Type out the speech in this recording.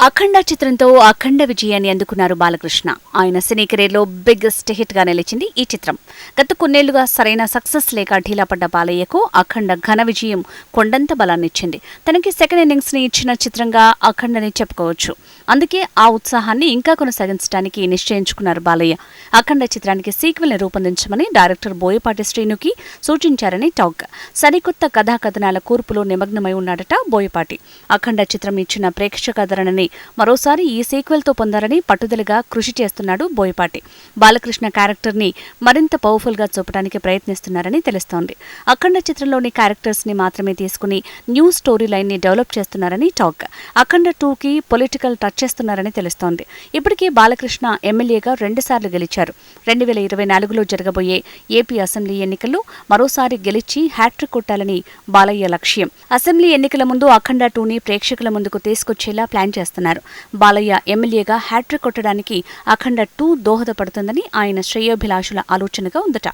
అఖండ చిత్రంతో అఖండ విజయాన్ని అందుకున్నారు బాలకృష్ణ. ఆయన సినీ కెరీర్లో బిగ్గెస్ట్ హిట్ గా నిలిచింది ఈ చిత్రం. గత కొన్నేళ్లుగా సరైన సక్సెస్ లేక ఢీలా పడ్డ బాలయ్యకు అఖండ ఘన విజయం కొండంత బలాన్నిచ్చింది. తనకి సెకండ్ ఇన్నింగ్స్ ని ఇచ్చిన చిత్రంగా అఖండని చెప్పుకోవచ్చు. అందుకే ఆ ఉత్సాహాన్ని ఇంకా కొనసాగించడానికి నిశ్చయించుకున్నారు బాలయ్య. అఖండ చిత్రానికి సీక్వెల్ ని రూపొందించమని డైరెక్టర్ బోయపాటి శ్రీనుకి సూచించారని టాక్. సరికొత్త కథాకథనాల కూర్పులో నిమగ్నమై ఉన్నాడట బోయపాటి. అఖండ చిత్రం ఇచ్చిన ప్రేక్షకాదరణని మరోసారి ఈ సీక్వెల్ తో పొందాలని పట్టుదలగా కృషి చేస్తున్నాడు బోయపాటి. బాలకృష్ణ క్యారెక్టర్ ని మరింత పవర్ఫుల్ గా చూపడానికి ప్రయత్నిస్తున్నారని తెలుస్తోంది. అఖండ చిత్రంలోని క్యారెక్టర్స్ ని మాత్రమే తీసుకుని న్యూ స్టోరీ లైన్ ని డెవలప్ చేస్తున్నారని టాక్. అఖండ 2కి పొలిటికల్ టచ్ చేస్తున్నారని తెలుస్తోంది. ఇప్పటికే బాలకృష్ణ ఎమ్మెల్యేగా 2 సార్లు గెలిచారు. 2024లో జరగబోయే ఏపీ అసెంబ్లీ ఎన్నికల్లో మరోసారి గెలిచి హ్యాట్రిక్ కొట్టాలని బాలయ్య లక్ష్యం. అసెంబ్లీ ఎన్నికల ముందు అఖండ 2ని ప్రేక్షకుల ముందుకు తీసుకొచ్చేలా ప్లాన్ చేస్తున్నారు. బాలయ్య ఎమ్మెల్యేగా హ్యాట్రిక్ కొట్టడానికి అఖండ 2 దోహదపడుతుందని ఆయన శ్రేయోభిలాషుల ఆలోచనగా ఉందట.